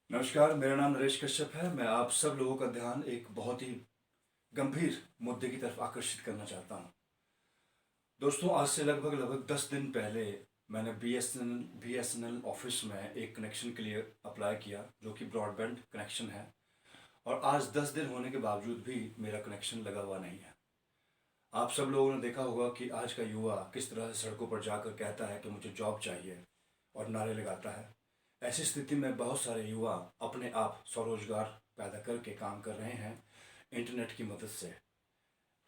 नमस्कार, मेरा नाम नरेश कश्यप है। मैं आप सब लोगों का ध्यान एक बहुत ही गंभीर मुद्दे की तरफ आकर्षित करना चाहता हूँ। दोस्तों, आज से लगभग 10 दिन पहले मैंने B S N L office में एक कनेक्शन के लिए अप्लाई किया, जो कि ब्रॉडबैंड कनेक्शन है। और आज 10 दिन होने के बावजूद भी मेरा कनेक्शन लगा हुआ नहीं है। आप सब लोगों ने देखा होगा कि आज का युवा किस तरह से सड़कों पर जाकर कहता है कि मुझे जॉब चाहिए और नारे लगाता है। ऐसी स्थिति में बहुत सारे युवा अपने आप स्वरोजगार पैदा करके काम कर रहे हैं इंटरनेट की मदद से।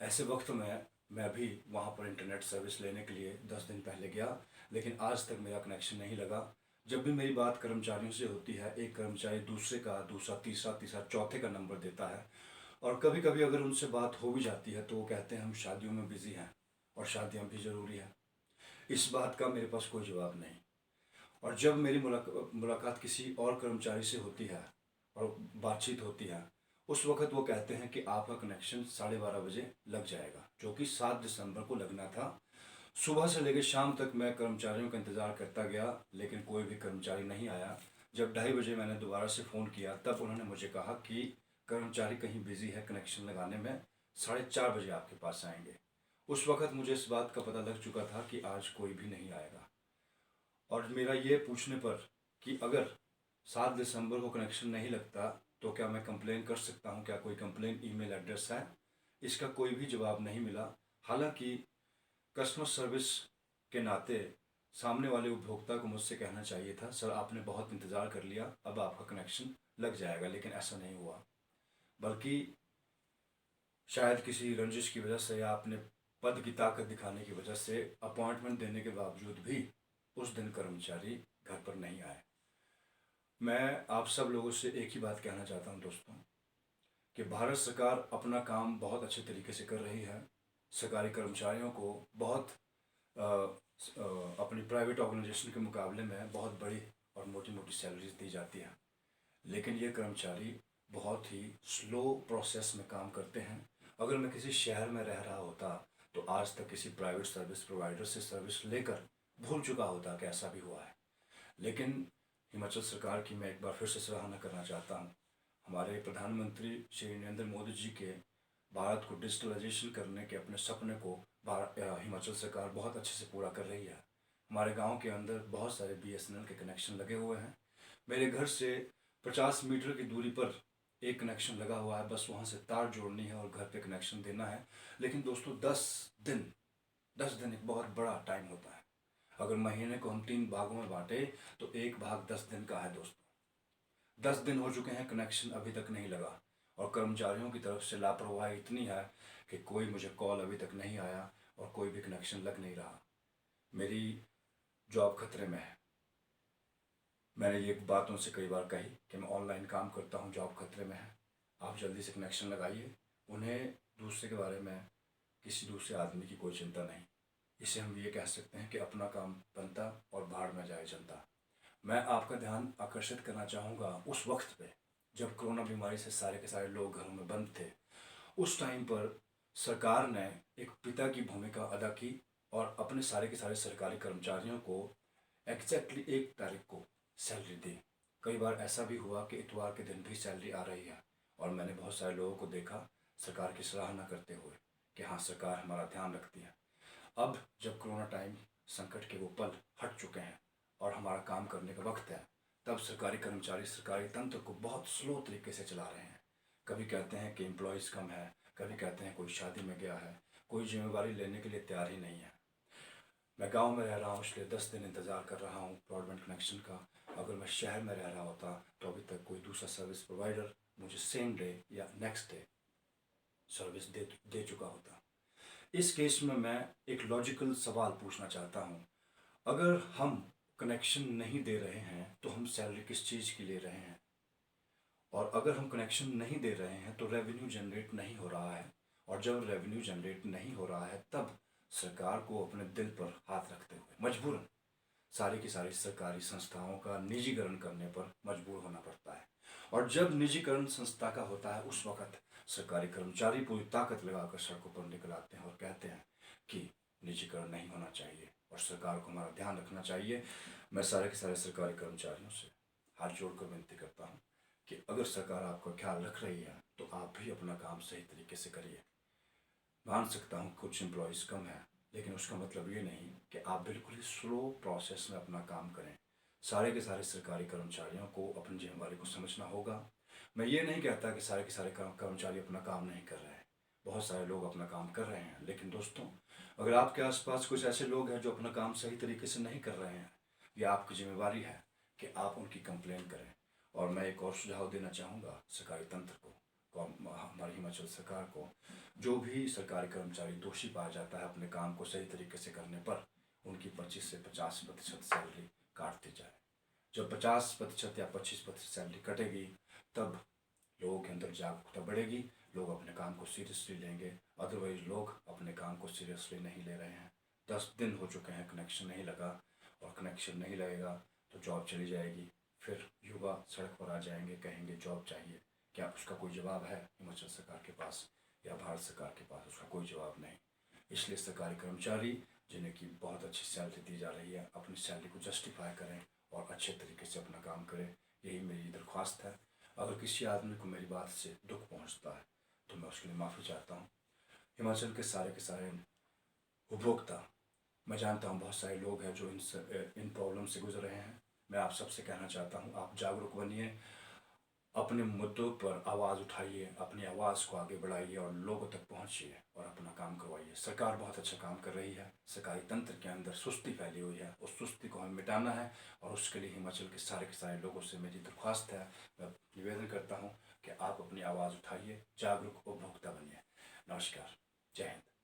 ऐसे वक्त में मैं भी वहाँ पर इंटरनेट सर्विस लेने के लिए 10 दिन पहले गया, लेकिन आज तक मेरा कनेक्शन नहीं लगा। जब भी मेरी बात कर्मचारियों से होती है, एक कर्मचारी दूसरे का, दूसरा तीसरा, तीसरा चौथे का नंबर देता है। और कभी कभी अगर उनसे बात हो भी जाती है तो वो कहते हैं हम शादियों में बिजी हैं और शादियाँ भी ज़रूरी है। इस बात का मेरे पास कोई जवाब नहीं। और जब मेरी मुलाकात किसी और कर्मचारी से होती है और बातचीत होती है, उस वक्त वो कहते हैं कि आपका कनेक्शन 12:30 बजे लग जाएगा, जो कि 7 दिसंबर को लगना था। सुबह से लेकर शाम तक मैं कर्मचारियों का इंतज़ार करता गया, लेकिन कोई भी कर्मचारी नहीं आया। जब 2:30 बजे मैंने दोबारा से फ़ोन किया, तब उन्होंने मुझे कहा कि कर्मचारी कहीं बिजी है कनेक्शन लगाने में, 4:30 बजे आपके पास आएंगे। उस वक्त मुझे इस बात का पता लग चुका था कि आज कोई भी नहीं आएगा। और मेरा ये पूछने पर कि अगर 7 दिसंबर को कनेक्शन नहीं लगता तो क्या मैं कंप्लेन कर सकता हूँ, क्या कोई कंप्लेन ईमेल एड्रेस है, इसका कोई भी जवाब नहीं मिला। हालांकि कस्टमर सर्विस के नाते सामने वाले उपभोक्ता को मुझसे कहना चाहिए था, सर आपने बहुत इंतज़ार कर लिया, अब आपका कनेक्शन लग जाएगा, लेकिन ऐसा नहीं हुआ। बल्कि शायद किसी रंजिश की वजह से या अपने पद की ताकत दिखाने की वजह से अपॉइंटमेंट देने के बावजूद भी उस दिन कर्मचारी घर पर नहीं आए। मैं आप सब लोगों से एक ही बात कहना चाहता हूं दोस्तों, कि भारत सरकार अपना काम बहुत अच्छे तरीके से कर रही है। सरकारी कर्मचारियों को बहुत अ, अपनी प्राइवेट ऑर्गेनाइजेशन के मुकाबले में बहुत बड़ी और मोटी मोटी सैलरीज दी जाती है। लेकिन ये कर्मचारी बहुत ही स्लो प्रोसेस में काम करते हैं। अगर मैं किसी शहर में रह रहा होता तो आज तक किसी प्राइवेट सर्विस प्रोवाइडर से सर्विस लेकर भूल चुका होता कि ऐसा भी हुआ है। लेकिन हिमाचल सरकार की मैं एक बार फिर से सराहना करना चाहता हूँ। हमारे प्रधानमंत्री श्री नरेंद्र मोदी जी के भारत को डिजिटलाइजेशन करने के अपने सपने को हिमाचल सरकार बहुत अच्छे से पूरा कर रही है। हमारे गांव के अंदर बहुत सारे बीएसएनएल के कनेक्शन लगे हुए हैं। मेरे घर से 50 मीटर की दूरी पर एक कनेक्शन लगा हुआ है, बस वहाँ से तार जोड़नी है और घर पे कनेक्शन देना है। लेकिन दोस्तों, 10 दिन 10 दिन एक बहुत बड़ा टाइम होता है। अगर महीने को हम 3 भागों में बांटे तो एक भाग 10 दिन का है दोस्तों। 10 दिन हो चुके हैं, कनेक्शन अभी तक नहीं लगा। और कर्मचारियों की तरफ से लापरवाही इतनी है कि कोई मुझे कॉल अभी तक नहीं आया और कोई भी कनेक्शन लग नहीं रहा। मेरी जॉब खतरे में है। मैंने ये बात उनसे कई बार कही कि मैं ऑनलाइन काम करता हूँ, जॉब खतरे में है, आप जल्दी से कनेक्शन लगाइए। उन्हें दूसरे के बारे में, किसी दूसरे आदमी की कोई चिंता नहीं। इसे हम ये कह सकते हैं कि अपना काम बनता और भाड़ में जाए जनता। मैं आपका ध्यान आकर्षित करना चाहूँगा उस वक्त पे जब कोरोना बीमारी से सारे के सारे लोग घरों में बंद थे। उस टाइम पर सरकार ने एक पिता की भूमिका अदा की और अपने सारे के सारे सरकारी कर्मचारियों को एग्जैक्टली 1 तारीख को सैलरी दी। कई बार ऐसा भी हुआ कि इतवार के दिन भी सैलरी आ रही है और मैंने बहुत सारे लोगों को देखा सरकार की सराहना करते हुए कि हाँ, सरकार हमारा ध्यान रखती है। अब जब कोरोना टाइम, संकट के वो पल हट चुके हैं और हमारा काम करने का वक्त है, तब सरकारी कर्मचारी सरकारी तंत्र को बहुत स्लो तरीके से चला रहे हैं। कभी कहते हैं कि एम्प्लॉयज़ कम है, कभी कहते हैं कोई शादी में गया है, कोई जिम्मेवारी लेने के लिए तैयार ही नहीं है। मैं गांव में रह रहा हूँ, इसलिए 10 दिन इंतज़ार कर रहा हूँ ब्रॉडबैंड कनेक्शन का। अगर मैं शहर में रह रहा होता तो अभी तक कोई दूसरा सर्विस प्रोवाइडर मुझे सेम डे या नेक्स्ट डे सर्विस दे चुका होता। इस केस में मैं एक लॉजिकल सवाल पूछना चाहता हूँ। अगर हम कनेक्शन नहीं दे रहे हैं तो हम सैलरी किस चीज़ की ले रहे हैं? और अगर हम कनेक्शन नहीं दे रहे हैं तो रेवेन्यू जनरेट नहीं हो रहा है। और जब रेवेन्यू जनरेट नहीं हो रहा है तब सरकार को अपने दिल पर हाथ रखते हुए मजबूरन सारी की सारी सरकारी संस्थाओं का निजीकरण करने पर मजबूर होना पड़ता है। और जब निजीकरण संस्था का होता है उस वक्त सरकारी कर्मचारी पूरी ताकत लगाकर सड़कों पर निकल आते हैं और कहते हैं कि निजीकरण नहीं होना चाहिए और सरकार को हमारा ध्यान रखना चाहिए। मैं सारे के सारे सरकारी कर्मचारियों से हाथ जोड़कर विनती करता हूँ कि अगर सरकार आपका ख्याल रख रही है तो आप भी अपना काम सही तरीके से करिए। मान सकता हूँ कुछ एम्प्लॉयज़ कम हैं, लेकिन उसका मतलब ये नहीं कि आप बिल्कुल ही स्लो प्रोसेस में अपना काम करें। सारे के सारे सरकारी कर्मचारियों को अपनी जिम्मेदारी को समझना होगा। मैं ये नहीं कहता कि सारे के सारे कर्मचारी अपना काम नहीं कर रहे हैं। बहुत सारे लोग अपना काम कर रहे हैं, लेकिन दोस्तों, अगर आपके आसपास कुछ ऐसे लोग हैं जो अपना काम सही तरीके से नहीं कर रहे हैं, ये आपकी जिम्मेवारी है कि आप उनकी कंप्लेन करें। और मैं एक और सुझाव देना चाहूँगा सरकारी तंत्र को, हमारी हिमाचल सरकार को, जो भी सरकारी कर्मचारी दोषी पाया जाता है अपने काम को सही तरीके से करने पर, उनकी 25 से 50% सैलरी काट दी जाए। जब 50% या 25% सैलरी कटेगी, तब लोगों के अंदर जागरूकता बढ़ेगी, लोग अपने काम को सीरियसली लेंगे। अदरवाइज लोग अपने काम को सीरियसली नहीं ले रहे हैं। 10 दिन हो चुके हैं कनेक्शन नहीं लगा, और कनेक्शन नहीं लगेगा तो जॉब चली जाएगी। फिर युवा सड़क पर आ जाएंगे, कहेंगे जॉब चाहिए। क्या उसका कोई जवाब है हिमाचल सरकार के पास या भारत सरकार के पास? उसका कोई जवाब नहीं। इसलिए सरकारी कर्मचारी जिन्हें की बहुत अच्छी सैलरी दी जा रही है, अपनी सैलरी को जस्टिफाई करें और अच्छे तरीके से अपना काम करें। यही मेरी दरख्वास्त है। अगर किसी आदमी को मेरी बात से दुख पहुंचता है तो मैं उसके लिए माफ़ी चाहता हूँ। हिमाचल के सारे उपभोक्ता, मैं जानता हूँ बहुत सारे लोग हैं जो इन प्रॉब्लम से गुजर रहे हैं। मैं आप सबसे कहना चाहता हूँ, आप जागरूक बनिए, अपने मुद्दों पर आवाज़ उठाइए, अपनी आवाज़ को आगे बढ़ाइए और लोगों तक पहुँचिए और अपना काम करवाइए। सरकार बहुत अच्छा काम कर रही है। सरकारी तंत्र के अंदर सुस्ती फैली हुई है, उस सुस्ती को हमें मिटाना है, और उसके लिए हिमाचल के सारे लोगों से मेरी दरख्वास्त है, मैं निवेदन करता हूँ कि आप अपनी आवाज़ उठाइए, जागरूक उपभोक्ता बनिए। नमस्कार, जय हिंद।